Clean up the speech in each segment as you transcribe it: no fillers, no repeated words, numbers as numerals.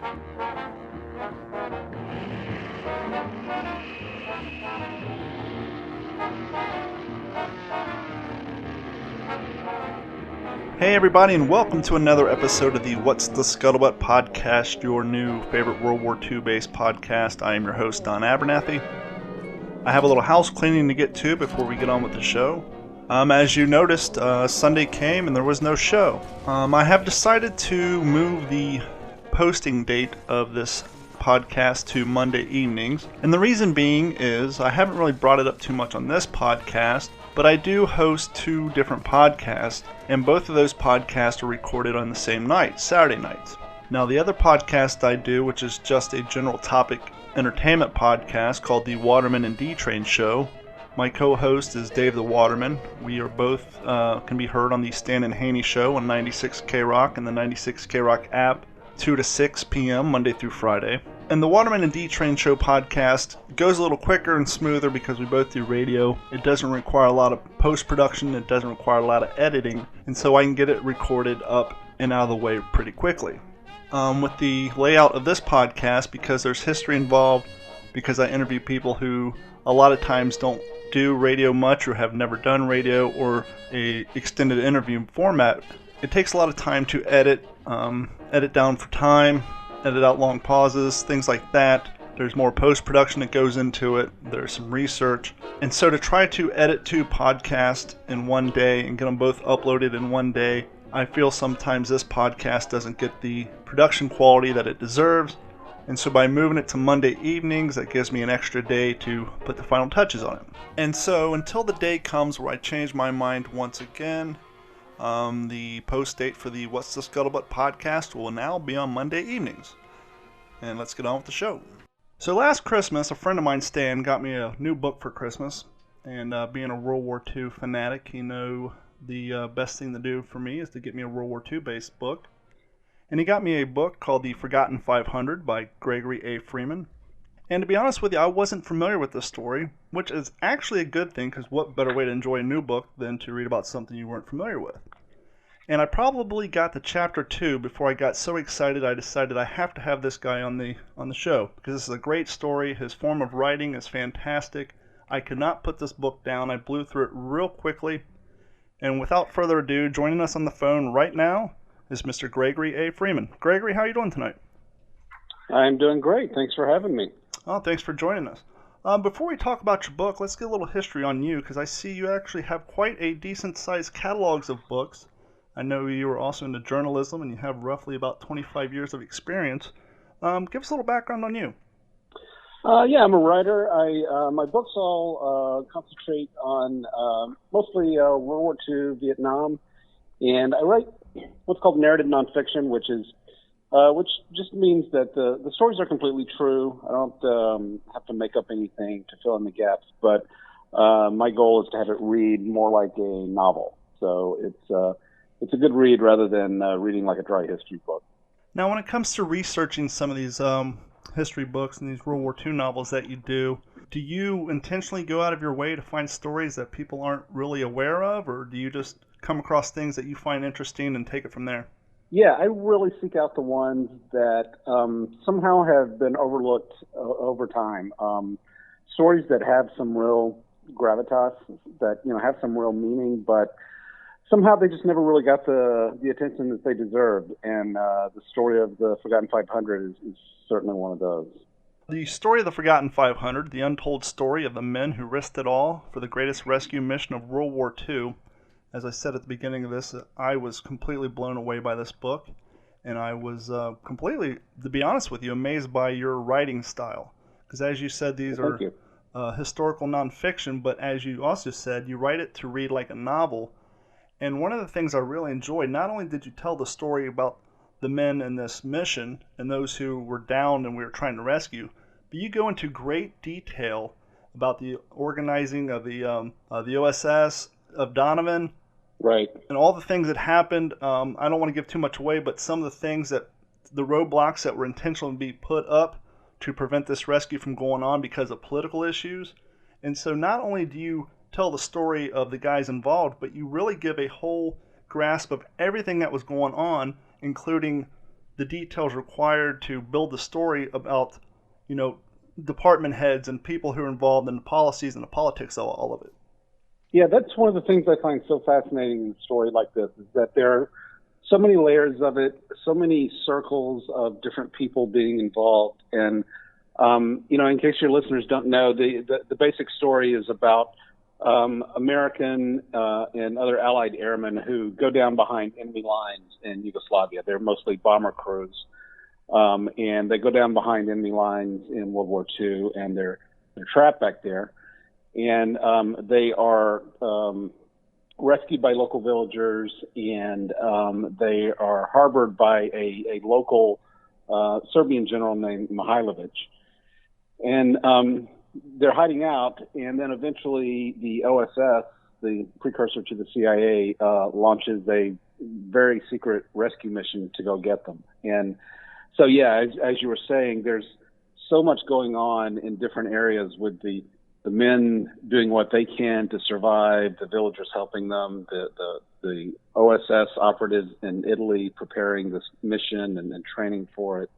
Hey everybody, and welcome to another episode of the What's the Scuttlebutt podcast, your new favorite World War II based podcast. I am your host, Don Abernathy. I have a little house cleaning to get to before we get on with the show. As you noticed, Sunday came and there was no show. I have decided to move the posting date of this podcast to Monday evenings, and the reason being is I haven't really brought it up too much on this podcast, but I do host two different podcasts, and both of those podcasts are recorded on the same night, Saturday nights. Now, the other podcast I do, which is just a general topic entertainment podcast called the Waterman and D-Train Show, my co-host is Dave the Waterman. We are both can be heard on the Stan and Haney Show on 96K Rock and the 96K Rock app, 2 to 6 p.m. Monday through Friday. And the Waterman and D-Train Show podcast goes a little quicker and smoother because we both do radio. It doesn't require a lot of post-production. It doesn't require a lot of editing. And so I can get it recorded up and out of the way pretty quickly. With the layout of this podcast, because there's history involved, because I interview people who a lot of times don't do radio much or have never done radio or a extended interview format, it takes a lot of time to edit down for time, edit out long pauses, things like that. There's more post-production that goes into it. There's some research. And so to try to edit two podcasts in one day and get them both uploaded in one day, I feel sometimes this podcast doesn't get the production quality that it deserves. And so by moving it to Monday evenings, that gives me an extra day to put the final touches on it. And so until the day comes where I change my mind once again, the post date for the What's the Scuttlebutt podcast will now be on Monday evenings. And let's get on with the show. So last Christmas, a friend of mine, Stan, got me a new book for Christmas. And being a World War II fanatic, he knew the best thing to do for me is to get me a World War II based book. And he got me a book called The Forgotten 500 by Gregory A. Freeman. And to be honest with you, I wasn't familiar with this story, which is actually a good thing, because what better way to enjoy a new book than to read about something you weren't familiar with. And I probably got to chapter 2 before I got so excited I decided I have to have this guy on the show, because this is a great story. His form of writing is fantastic. I could not put this book down. I blew through it real quickly. And without further ado, joining us on the phone right now is Mr. Gregory A. Freeman. Gregory, how are you doing tonight? I'm doing great. Thanks for having me. Oh, thanks for joining us. Before we talk about your book, let's get a little history on you, because I see you actually have quite a decent-sized catalogs of books. I know you are also into journalism, and you have roughly about 25 years of experience. Give us a little background on you. Yeah, I'm a writer. My books all concentrate on mostly World War II, Vietnam, and I write what's called narrative nonfiction, which just means that the stories are completely true. I don't have to make up anything to fill in the gaps, but my goal is to have it read more like a novel. So it's a good read rather than reading like a dry history book. Now, when it comes to researching some of these history books and these World War II novels that you do you intentionally go out of your way to find stories that people aren't really aware of, or do you just come across things that you find interesting and take it from there? Yeah, I really seek out the ones that somehow have been overlooked over time. Stories that have some real gravitas, that have some real meaning, but somehow they just never really got the attention that they deserved. And the story of the Forgotten 500 is certainly one of those. The story of the Forgotten 500, the untold story of the men who risked it all for the greatest rescue mission of World War II. As I said at the beginning of this, I was completely blown away by this book, and I was completely, to be honest with you, amazed by your writing style. Because as you said, these are historical nonfiction, but as you also said, you write it to read like a novel. And one of the things I really enjoyed, not only did you tell the story about the men in this mission and those who were downed and we were trying to rescue, but you go into great detail about the organizing of the OSS, of Donovan, right, and all the things that happened. I don't want to give too much away, but some of the things the roadblocks that were intentionally being put up to prevent this rescue from going on because of political issues. And so not only do you tell the story of the guys involved, but you really give a whole grasp of everything that was going on, including the details required to build the story about, department heads and people who are involved in the policies and the politics of all of it. Yeah, that's one of the things I find so fascinating in a story like this, is that there are so many layers of it, so many circles of different people being involved. And, in case your listeners don't know, the basic story is about American and other Allied airmen who go down behind enemy lines in Yugoslavia. They're mostly bomber crews. And they go down behind enemy lines in World War II, and they're trapped back there. And they are rescued by local villagers, and they are harbored by a local Serbian general named Mihailovic. And they're hiding out, and then eventually the OSS, the precursor to the CIA, launches a very secret rescue mission to go get them. And so, yeah, as you were saying, there's so much going on in different areas with the men doing what they can to survive, the villagers helping them, the OSS operatives in Italy preparing this mission and training for it.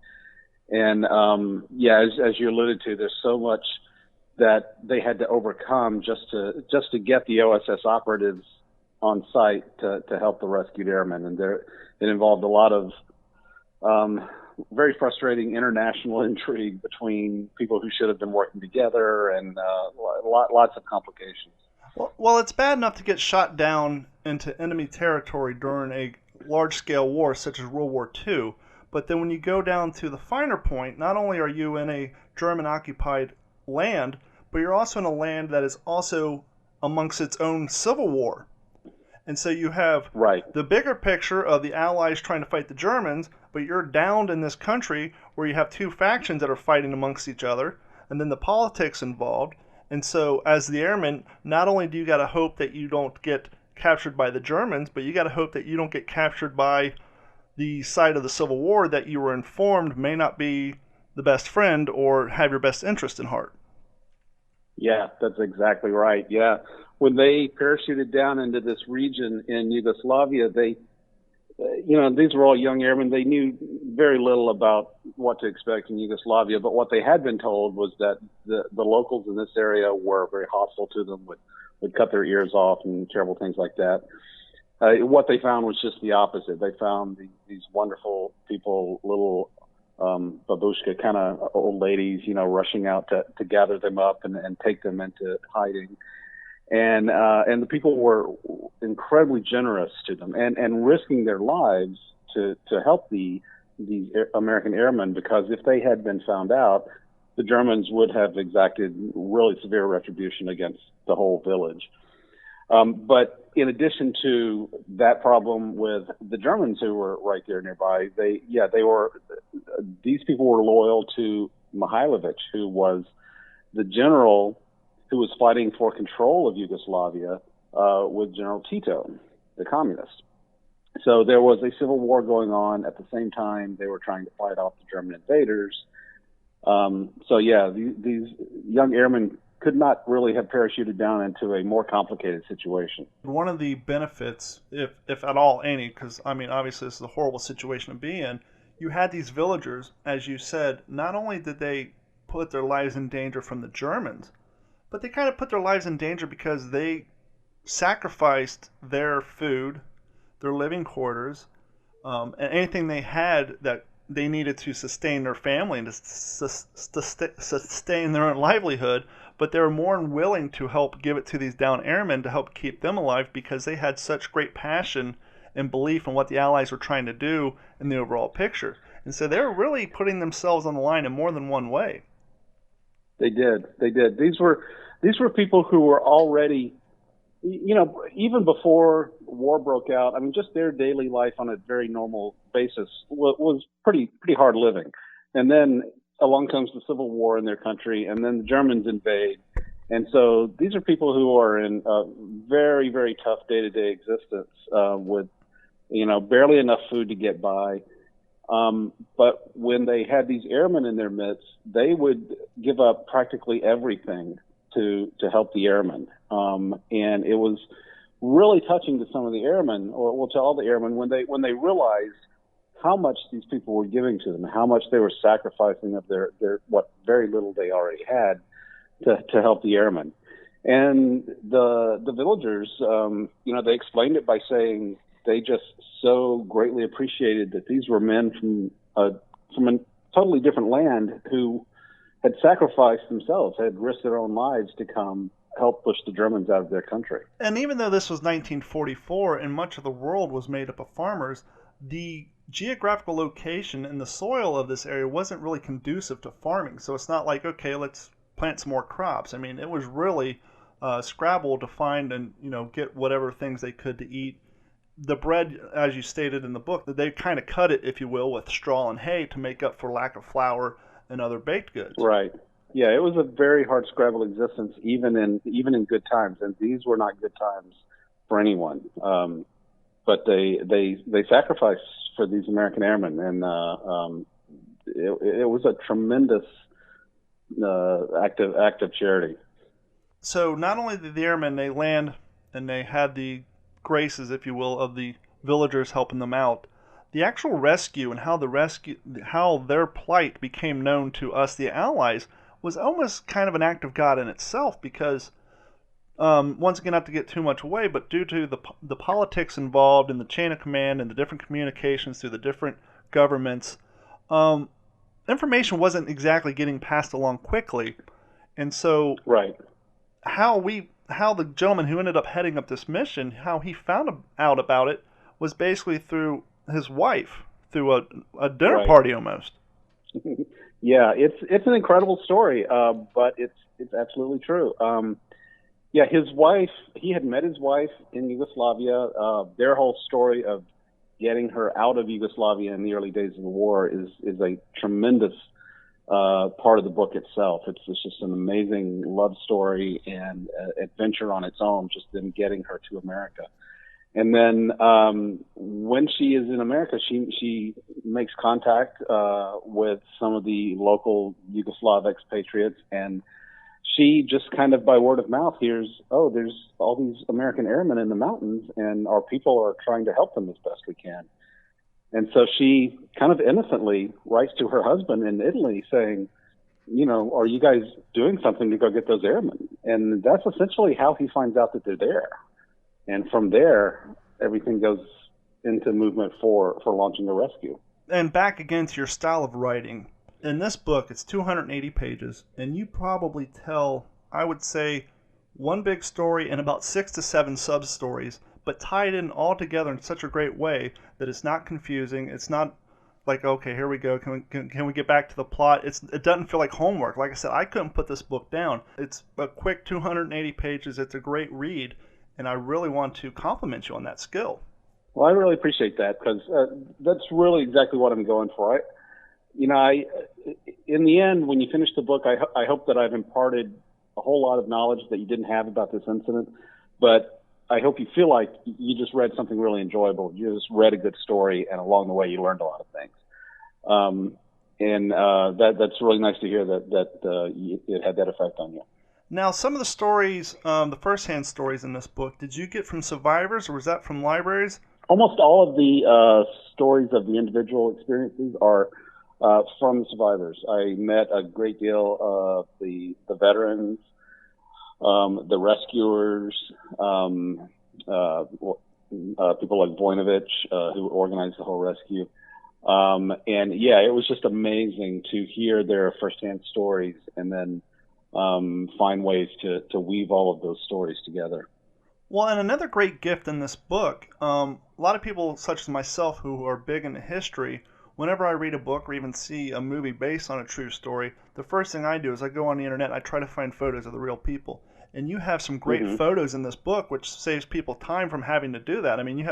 And as you alluded to, there's so much that they had to overcome just to get the OSS operatives on site to help the rescued airmen. And it involved a lot of very frustrating international intrigue between people who should have been working together, and lots of complications. Well, it's bad enough to get shot down into enemy territory during a large-scale war such as World War II, but then when you go down to the finer point, not only are you in a German-occupied land, but you're also in a land that is also amongst its own civil war. And so you have the bigger picture of the Allies trying to fight the Germans, but you're downed in this country where you have two factions that are fighting amongst each other, and then the politics involved. And so as the airman, not only do you got to hope that you don't get captured by the Germans, but you got to hope that you don't get captured by the side of the Civil War that you were informed may not be the best friend or have your best interest in heart. Yeah, that's exactly right. Yeah. When they parachuted down into this region in Yugoslavia, these were all young airmen. They knew very little about what to expect in Yugoslavia, but what they had been told was that the locals in this area were very hostile to them, would cut their ears off and terrible things like that. What they found was just the opposite. They found these wonderful people, little babushka kind of old ladies, rushing out to gather them up and take them into hiding. And the people were incredibly generous to them and risking their lives to help these American airmen, because if they had been found out, the Germans would have exacted really severe retribution against the whole village. But in addition to that problem with the Germans who were right there nearby, these people were loyal to Mihailovic, who was the general who was fighting for control of Yugoslavia with General Tito, the communist. So there was a civil war going on at the same time. They were trying to fight off the German invaders. These young airmen could not really have parachuted down into a more complicated situation. One of the benefits, if at all any, because obviously this is a horrible situation to be in, you had these villagers, as you said, not only did they put their lives in danger from the Germans, but they kind of put their lives in danger because they sacrificed their food, their living quarters, and anything they had that they needed to sustain their family and to sustain their own livelihood, but they were more than willing to help give it to these down airmen to help keep them alive because they had such great passion and belief in what the Allies were trying to do in the overall picture. And so they were really putting themselves on the line in more than one way. They did. These were people who were already, even before war broke out, just their daily life on a very normal basis was pretty hard living. And then along comes the Civil War in their country, and then the Germans invade. And so these are people who are in a very, very tough day-to-day existence with, barely enough food to get by. But when they had these airmen in their midst, they would give up practically everything to help the airmen. And it was really touching to some of the airmen, to all the airmen, when they realized how much these people were giving to them, how much they were sacrificing of their what very little they already had to help the airmen. And the villagers, they explained it by saying they just so greatly appreciated that these were men from a totally different land who had sacrificed themselves, had risked their own lives to come help push the Germans out of their country. And even though this was 1944 and much of the world was made up of farmers, the geographical location and the soil of this area wasn't really conducive to farming. So it's not like, okay, let's plant some more crops. I mean, it was really scrabble to find and, get whatever things they could to eat. The bread, as you stated in the book, they kind of cut it, if you will, with straw and hay to make up for lack of flour and other baked goods. Right. Yeah, it was a very hard scrabble existence, even in good times, and these were not good times for anyone. But they sacrificed for these American airmen, and it was a tremendous act of charity. So not only did the airmen, they land and they had the graces, if you will, of the villagers helping them out. The actual rescue and how their plight became known to us, the Allies, was almost kind of an act of God in itself, because once again, not to get too much away, but due to the politics involved in the chain of command and the different communications through the different governments, information wasn't exactly getting passed along quickly. And so right. how the gentleman who ended up heading up this mission, how he found out about it, was basically through his wife, through a dinner right. party almost. Yeah, it's an incredible story, but it's absolutely true. His wife, he had met his wife in Yugoslavia. Their whole story of getting her out of Yugoslavia in the early days of the war is a tremendous part of the book itself. It's just an amazing love story and adventure on its own, just them getting her to America. And then when she is in America, she makes contact with some of the local Yugoslav expatriates, and she just kind of by word of mouth hears, there's all these American airmen in the mountains, and our people are trying to help them as best we can. And so she kind of innocently writes to her husband in Italy saying, are you guys doing something to go get those airmen? And that's essentially how he finds out that they're there. And from there, everything goes into movement for launching the rescue. And back again to your style of writing. In this book, it's 280 pages, and you probably tell, I would say, one big story and about 6 to 7 sub-stories, but tied in all together in such a great way that it's not confusing. It's not like, okay, here we go. Can we get back to the plot? It doesn't feel like homework. Like I said, I couldn't put this book down. It's a quick 280 pages. It's a great read. And I really want to compliment you on that skill. Well, I really appreciate that, because that's really exactly what I'm going for. In the end, when you finish the book, I hope that I've imparted a whole lot of knowledge that you didn't have about this incident. But I hope you feel like you just read something really enjoyable. You just read a good story, and along the way, you learned a lot of things. That's really nice to hear that it had that effect on you. Now, some of the stories, the first-hand stories in this book, did you get from survivors, or was that from libraries? Almost all of the stories of the individual experiences are from survivors. I met a great deal of the veterans, the rescuers, people like Voinovich, who organized the whole rescue. It was just amazing to hear their first-hand stories and then find ways to weave all of those stories together. Well, and another great gift in this book, a lot of people such as myself who are big into history, whenever I read a book or even see a movie based on a true story, the first thing I do is I go on the internet and I try to find photos of the real people. And you have some great photos in this book, which saves people time from having to do that. I mean,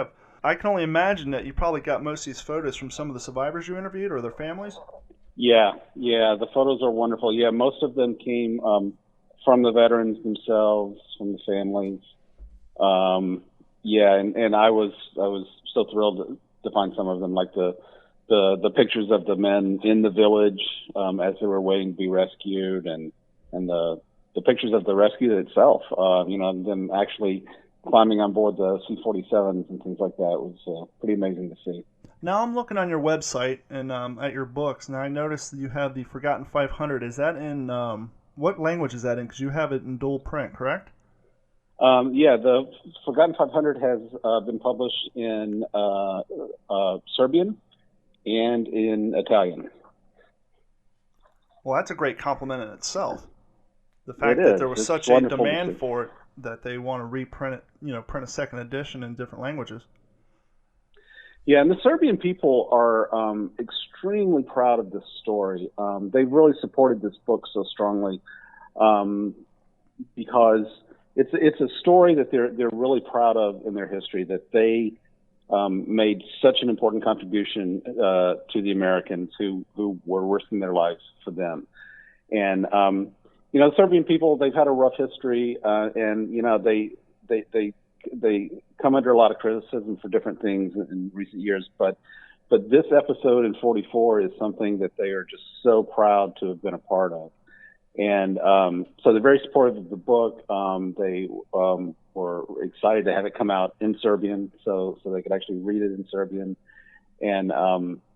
I can only imagine that you probably got most of these photos from some of the survivors you interviewed or their families. Yeah, the photos are wonderful. Yeah, most of them came from the veterans themselves, from the families. And I was so thrilled to find some of them, like the pictures of the men in the village as they were waiting to be rescued, and the pictures of the rescue itself. Them actually climbing on board the C-47s and things like that was pretty amazing to see. Now I'm looking on your website and at your books, and I noticed that you have the Forgotten 500. Is that in what language is that in? Because you have it in dual print, correct? Yeah, the Forgotten 500 has been published in Serbian and in Italian. Well, that's a great compliment in itself. The It fact that is. there was It's such a wonderful to demand see. for it that they want to reprint it, print a second edition in different languages. Yeah, and the Serbian people are extremely proud of this story. They've really supported this book so strongly because it's a story that they're really proud of in their history. That they made such an important contribution to the Americans who were risking their lives for them. And the Serbian people, they've had a rough history, and they come under a lot of criticism for different things in recent years. But this episode in 44 is something that they are just so proud to have been a part of. And so they're very supportive of the book. They were excited to have it come out in Serbian, so they could actually read it in Serbian. And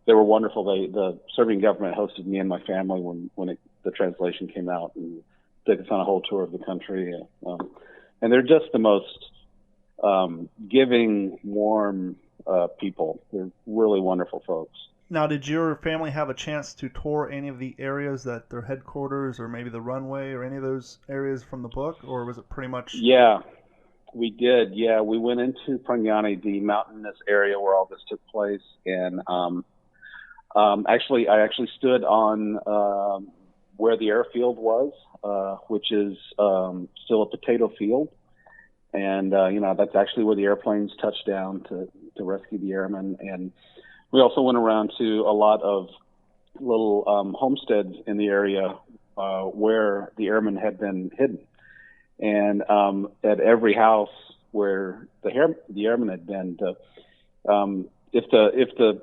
they were wonderful. The Serbian government hosted me and my family when the translation came out and took us on a whole tour of the country. And they're just the most giving, warm people. They're really wonderful folks. Now, did your family have a chance to tour any of the areas that their headquarters or maybe the runway or any of those areas from the book, or was it pretty much? Yeah, we did. Yeah, we went into Pranjani, the mountainous area where all this took place, and I actually stood on where the airfield was, which is still a potato field, and that's actually where the airplanes touched down to rescue the airmen. And we also went around to a lot of little homesteads in the area where the airmen had been hidden. And at every house where the airmen had been, if the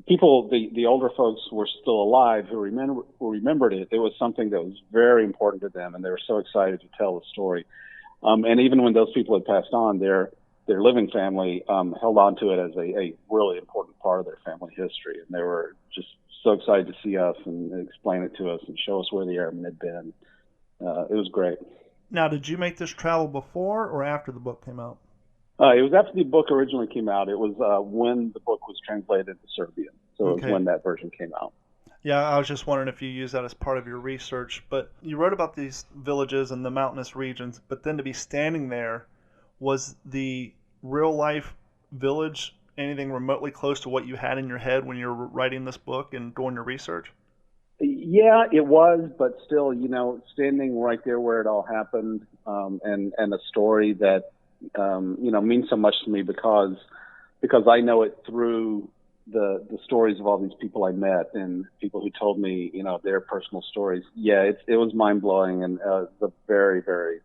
people, the older folks were still alive who remembered it, it was something that was very important to them, and they were so excited to tell the story. And even when those people had passed on, their living family held on to it as a really important part of their family history, and they were just so excited to see us and explain it to us and show us where the airmen had been. It was great. Now, did you make this travel before or after the book came out? It was after the book originally came out. It was when the book was translated into Serbian, so it was when that version came out. Yeah, I was just wondering if you used that as part of your research. But you wrote about these villages and the mountainous regions, but then to be standing there, was the real-life village anything remotely close to what you had in your head when you were writing this book and doing your research? Yeah, it was, but still, standing right there where it all happened, and a story that, means so much to me because I know it through the stories of all these people I met and people who told me, their personal stories. Yeah, it was mind blowing, and it was a very, very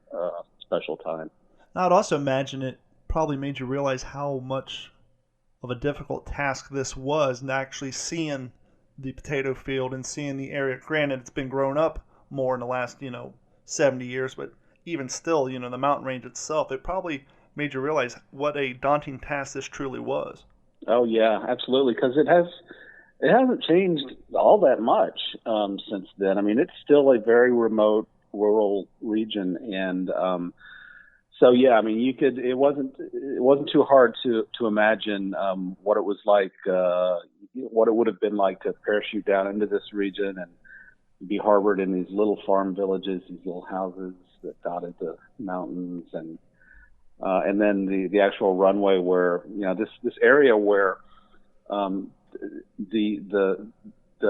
special time. I'd also imagine it probably made you realize how much of a difficult task this was, and actually seeing the potato field and seeing the area. Granted, it's been grown up more in the last 70 years, but even still, the mountain range itself, it probably made you realize what a daunting task this truly was. Oh yeah, absolutely, because it hasn't changed all that much since then. I mean, it's still a very remote rural region, and so yeah, I mean, it wasn't too hard to imagine what it was like, what it would have been like to parachute down into this region and be harbored in these little farm villages, these little houses that dotted the mountains, and then the actual runway where this area where the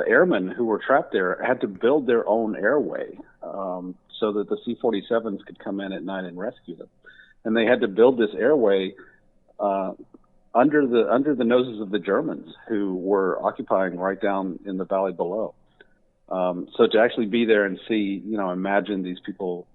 airmen who were trapped there had to build their own airway so that the C-47s could come in at night and rescue them, and they had to build this airway under the noses of the Germans who were occupying right down in the valley below. So to actually be there and see, imagine these people,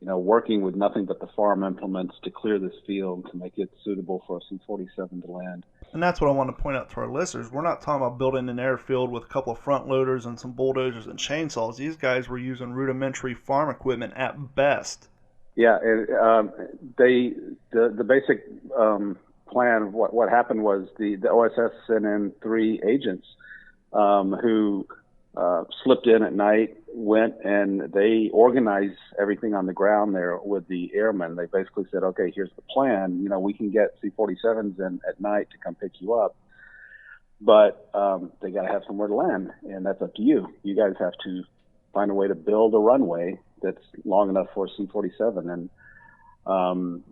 working with nothing but the farm implements to clear this field to make it suitable for a C-47 to land. And that's what I want to point out to our listeners. We're not talking about building an airfield with a couple of front loaders and some bulldozers and chainsaws. These guys were using rudimentary farm equipment at best. Yeah, the basic plan. What happened was the OSS sent in 3 agents who slipped in at night, went and they organized everything on the ground there with the airmen. They basically said, okay, here's the plan. We can get C-47s in at night to come pick you up, but they got to have somewhere to land, and that's up to you. You guys have to find a way to build a runway that's long enough for a C-47, and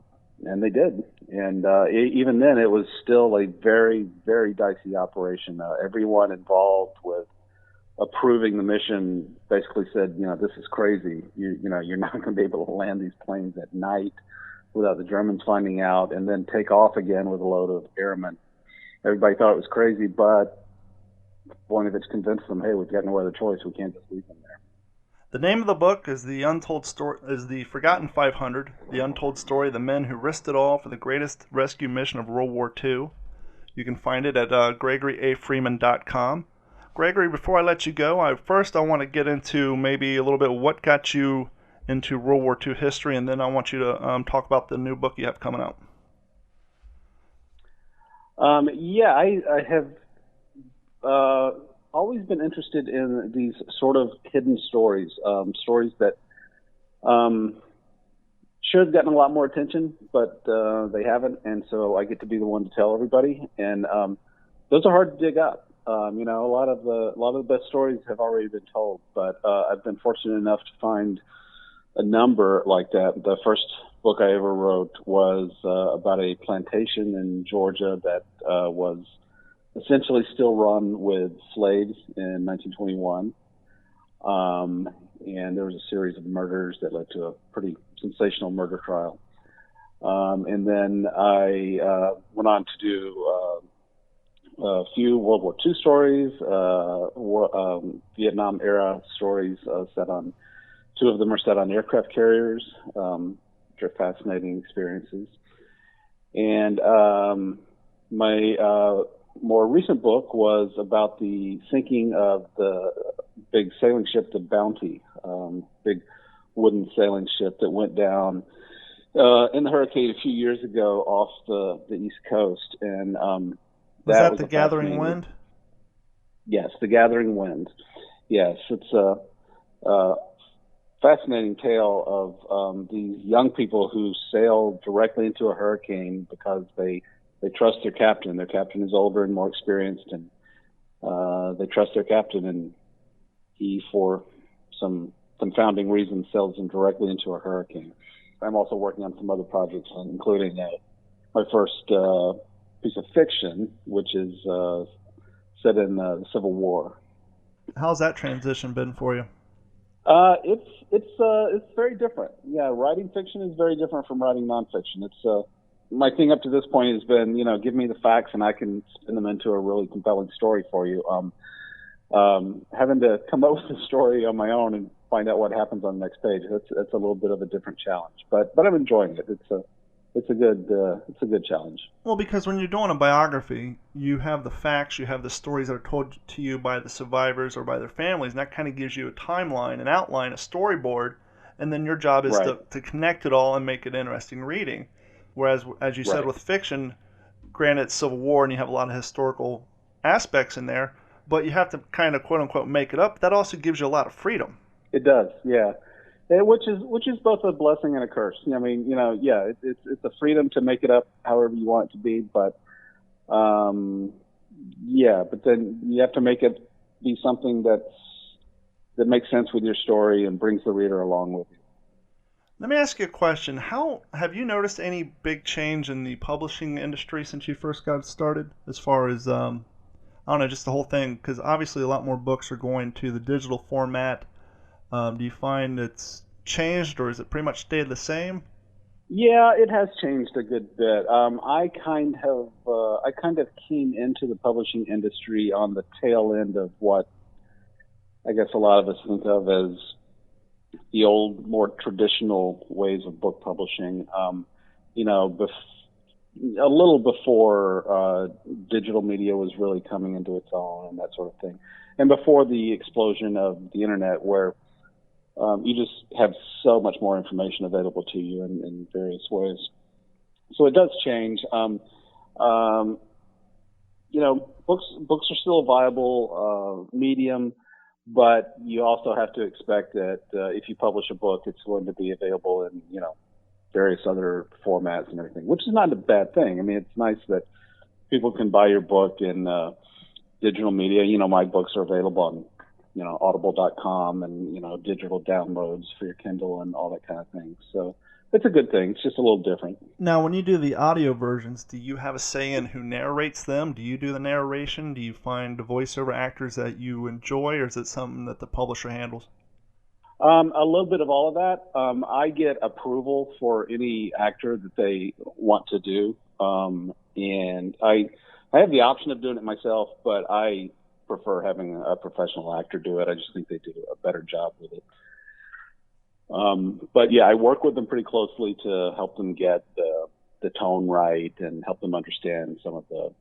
they did. And even then, it was still a very, very dicey operation. Everyone involved with approving the mission basically said, this is crazy. You're not going to be able to land these planes at night without the Germans finding out, and then take off again with a load of airmen. Everybody thought it was crazy, but Voinovich convinced them, hey, we've got no other choice. We can't just leave them there. The name of the book is The Forgotten 500, the untold story of the men who risked it all for the greatest rescue mission of World War II. You can find it at GregoryAFreeman.com. Gregory, before I let you go, I want to get into maybe a little bit of what got you into World War II history, and then I want you to talk about the new book you have coming out. I have always been interested in these sort of hidden stories, stories that should have gotten a lot more attention, but they haven't, and so I get to be the one to tell everybody. And those are hard to dig up. A lot of the best stories have already been told, but I've been fortunate enough to find a number like that. The first book I ever wrote was about a plantation in Georgia that was essentially still run with slaves in 1921. And there was a series of murders that led to a pretty sensational murder trial. And then I went on to do a few World War II stories, Vietnam era stories set on, 2 of them are set on aircraft carriers, which are fascinating experiences. And my more recent book was about the sinking of the big sailing ship, the Bounty, big wooden sailing ship that went down in the hurricane a few years ago off the East Coast. And was that the Gathering Wind? Yes, the Gathering Wind. Yes, it's a fascinating tale of these young people who sailed directly into a hurricane because they trust their captain. Their captain is older and more experienced, and they trust their captain, and he, for some confounding reasons, sails them directly into a hurricane. I'm also working on some other projects, including my first piece of fiction, which is set in the Civil War. How's that transition been for you? It's very different. Yeah, writing fiction is very different from writing nonfiction. It's my thing up to this point has been, give me the facts and I can spin them into a really compelling story for you. Having to come up with a story on my own and find out what happens on the next page, that's a little bit of a different challenge. But I'm enjoying it. It's a good challenge. Well, because when you're doing a biography, you have the facts, you have the stories that are told to you by the survivors or by their families, and that kind of gives you a timeline, an outline, a storyboard, and then your job is to connect it all and make it interesting reading. Whereas, as you said, with fiction, granted it's Civil War and you have a lot of historical aspects in there, but you have to kind of quote-unquote make it up. That also gives you a lot of freedom. It does, yeah. Which is both a blessing and a curse. I mean, it's a freedom to make it up however you want it to be, but but then you have to make it be something that makes sense with your story and brings the reader along with you. Let me ask you a question. How have you noticed any big change in the publishing industry since you first got started, as far as I don't know, just the whole thing? Because obviously a lot more books are going to the digital format. Do you find it's changed, or is it pretty much stayed the same? Yeah, it has changed a good bit. I kind of came into the publishing industry on the tail end of what I guess a lot of us think of as the old, more traditional ways of book publishing. A little before digital media was really coming into its own and that sort of thing, and before the explosion of the internet, where you just have so much more information available to you in various ways. So it does change. Um, books are still a viable medium, but you also have to expect that if you publish a book, it's going to be available in various other formats and everything, which is not a bad thing. I mean, it's nice that people can buy your book in digital media. My books are available on audible.com and digital downloads for your Kindle and all that kind of thing. So it's a good thing. It's just a little different. Now, when you do the audio versions, do you have a say in who narrates them? Do you do the narration? Do you find the voiceover actors that you enjoy, or is it something that the publisher handles? A little bit of all of that. I get approval for any actor that they want to do, and I have the option of doing it myself, but I prefer having a professional actor do it. I just think they do a better job with it. But yeah, I work with them pretty closely to help them get the tone right and help them understand some of the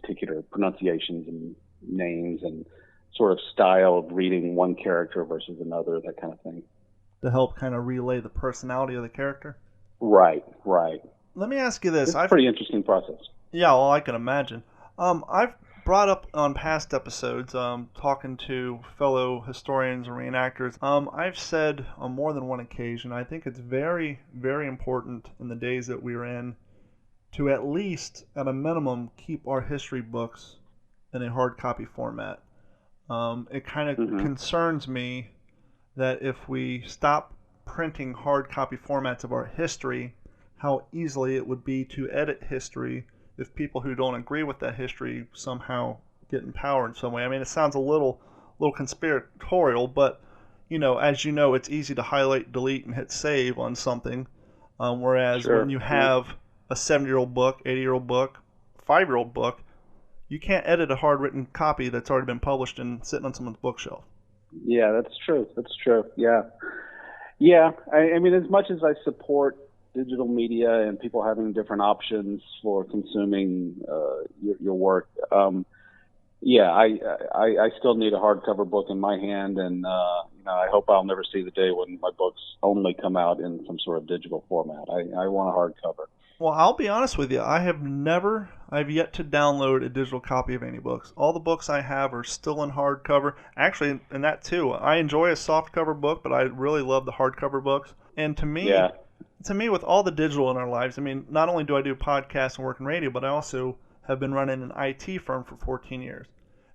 particular pronunciations and names and sort of style of reading one character versus another, that kind of thing. To help kind of relay the personality of the character? Right. Let me ask you this. It's a pretty interesting process. Yeah, well, I can imagine. I've brought up on past episodes, talking to fellow historians and reenactors, I've said on more than one occasion, I think it's very, very important in the days that we're in to at least, at a minimum, keep our history books in a hard copy format. It kind of concerns me that if we stop printing hard copy formats of our history, how easily it would be to edit history if people who don't agree with that history somehow get in power in some way. I mean, it sounds a little conspiratorial, but as you know, it's easy to highlight, delete, and hit save on something. Whereas when you have a 70-year-old book, 80-year-old book, 5-year-old book, you can't edit a hard-written copy that's already been published and sitting on someone's bookshelf. Yeah, that's true. Yeah. I mean, as much as I support digital media and people having different options for consuming your work, I still need a hardcover book in my hand, and I hope I'll never see the day when my books only come out in some sort of digital format. I want a hardcover. Well, I'll be honest with you. I've yet to download a digital copy of any books. All the books I have are still in hardcover. Actually, and that too. I enjoy a softcover book, but I really love the hardcover books. And to me, with all the digital in our lives, I mean, not only do I do podcasts and work in radio, but I also have been running an IT firm for 14 years.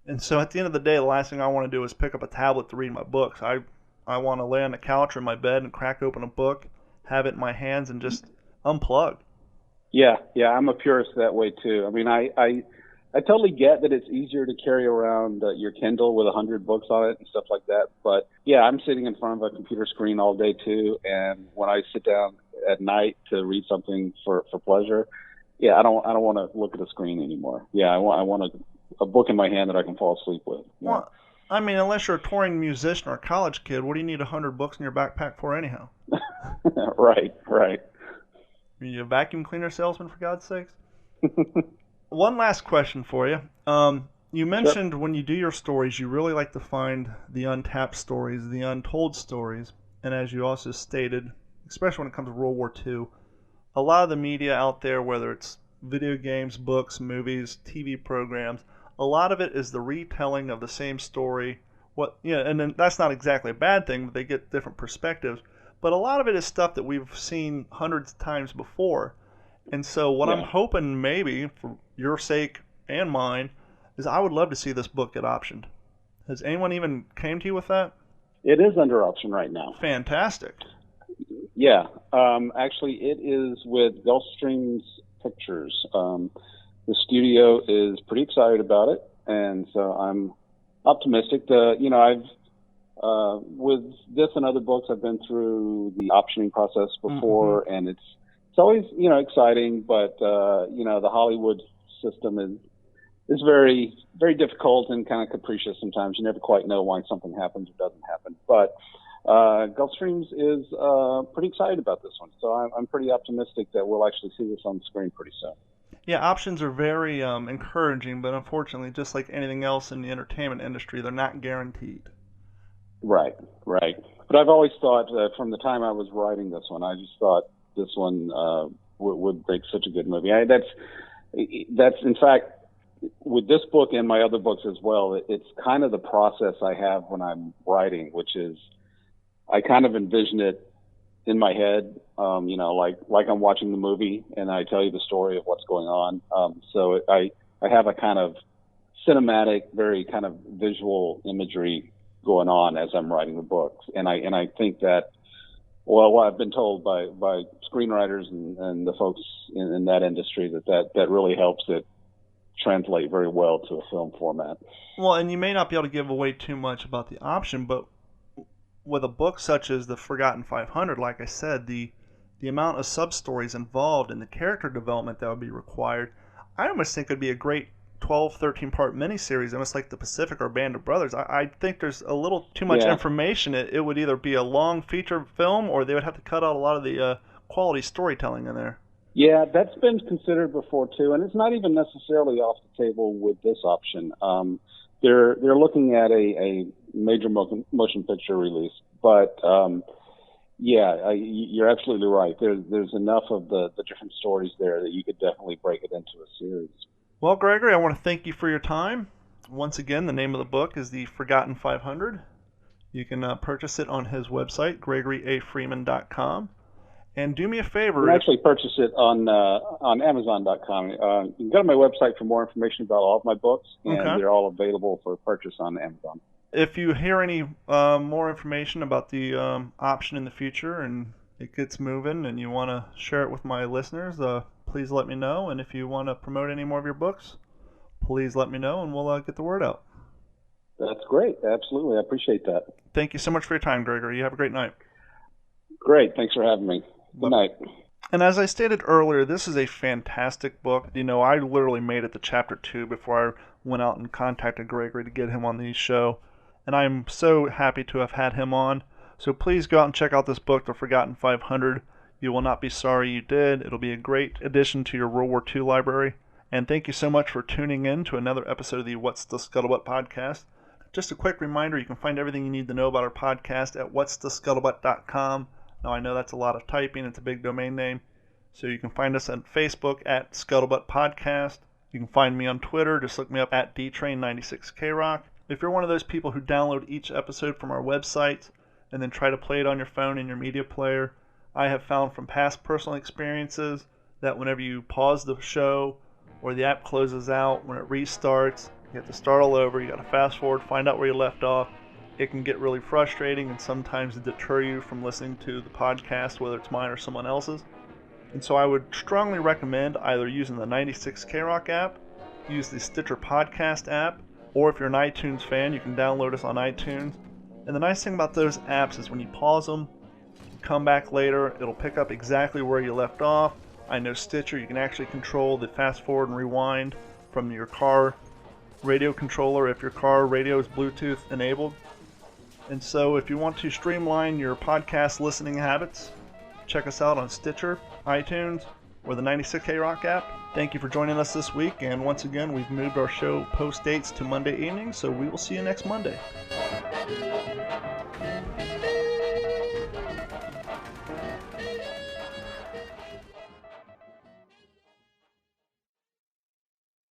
And so at the end of the day, the last thing I want to do is pick up a tablet to read my books. I want to lay on the couch or in my bed and crack open a book, have it in my hands, and just unplug. Yeah, I'm a purist that way too. I mean, I totally get that it's easier to carry around your Kindle with 100 books on it and stuff like that. But yeah, I'm sitting in front of a computer screen all day too, and when I sit down at night to read something for pleasure, I don't want to look at a screen anymore. Yeah, I want a book in my hand that I can fall asleep with. Well, I mean, unless you're a touring musician or a college kid, what do you need 100 books in your backpack for anyhow? Right. Are you a vacuum cleaner salesman, for God's sakes? One last question for you. You mentioned when you do your stories, you really like to find the untapped stories, the untold stories. And as you also stated, especially when it comes to World War II, a lot of the media out there, whether it's video games, books, movies, TV programs, a lot of it is the retelling of the same story. And then that's not exactly a bad thing, but they get different perspectives. But a lot of it is stuff that we've seen hundreds of times before. And so what I'm hoping maybe, for your sake and mine, is I would love to see this book get optioned. Has anyone even came to you with that? It is under option right now. Fantastic. Yeah. Actually, it is with Gulfstream's Pictures. The studio is pretty excited about it, and so I'm optimistic. I've with this and other books, I've been through the optioning process before, and it's always exciting, but the Hollywood system is very, very difficult and kind of capricious sometimes. You never quite know why something happens or doesn't happen. But Gulfstreams is pretty excited about this one, so I'm pretty optimistic that we'll actually see this on the screen pretty soon. Yeah, options are very encouraging, but unfortunately, just like anything else in the entertainment industry, they're not guaranteed. Right. But I've always thought, from the time I was writing this one, I just thought this one would make such a good movie. That's in fact, with this book and my other books as well, it's kind of the process I have when I'm writing, which is I kind of envision it in my head, like I'm watching the movie, and I tell you the story of what's going on. So I have a kind of cinematic, very kind of visual imagery going on as I'm writing the books, and I think that, well, I've been told by screenwriters and the folks in that industry that really helps it translate very well to a film format. Well, and you may not be able to give away too much about the option, but with a book such as The Forgotten 500, like I said, the amount of sub-stories involved and the character development that would be required, I almost think it would be a great 12, 13-part miniseries, almost like The Pacific or Band of Brothers. I think there's a little too much information. It would either be a long feature film, or they would have to cut out a lot of the quality storytelling in there. Yeah, that's been considered before too, and it's not even necessarily off the table with this option. They're looking at a major motion picture release, but you're absolutely right. There's enough of the different stories there that you could definitely break it into a series. Well, Gregory, I want to thank you for your time. Once again, the name of the book is The Forgotten 500. You can purchase it on his website, GregoryAFreeman.com. And do me a favor. You can actually purchase it on Amazon.com. You can go to my website for more information about all of my books, and they're all available for purchase on Amazon. If you hear any more information about the option in the future and it gets moving and you want to share it with my listeners, please let me know. And if you want to promote any more of your books, please let me know and we'll get the word out. That's great. Absolutely. I appreciate that. Thank you so much for your time, Gregory. You have a great night. Great. Thanks for having me. Good night. And as I stated earlier, this is a fantastic book. You know, I literally made it to chapter 2 before I went out and contacted Gregory to get him on the show. And I'm so happy to have had him on. So please go out and check out this book, The Forgotten 500. You will not be sorry you did. It'll be a great addition to your World War II library. And thank you so much for tuning in to another episode of the What's the Scuttlebutt podcast. Just a quick reminder, you can find everything you need to know about our podcast at whatsthescuttlebutt.com. Now, I know that's a lot of typing. It's a big domain name. So you can find us on Facebook at Scuttlebutt Podcast. You can find me on Twitter. Just look me up at DTrain96KRock. If you're one of those people who download each episode from our website and then try to play it on your phone in your media player, I have found from past personal experiences that whenever you pause the show or the app closes out, when it restarts, you have to start all over. You got to fast forward, find out where you left off. It can get really frustrating and sometimes deter you from listening to the podcast, whether it's mine or someone else's. And so I would strongly recommend either using the 96KRock app, use the Stitcher Podcast app, or if you're an iTunes fan, you can download us on iTunes. And the nice thing about those apps is when you pause them, you come back later, it'll pick up exactly where you left off. I know Stitcher, you can actually control the fast forward and rewind from your car radio controller if your car radio is Bluetooth enabled. And so if you want to streamline your podcast listening habits, check us out on Stitcher, iTunes, or the 96KRock app. Thank you for joining us this week, and once again, we've moved our show post dates to Monday evening, so we will see you next Monday.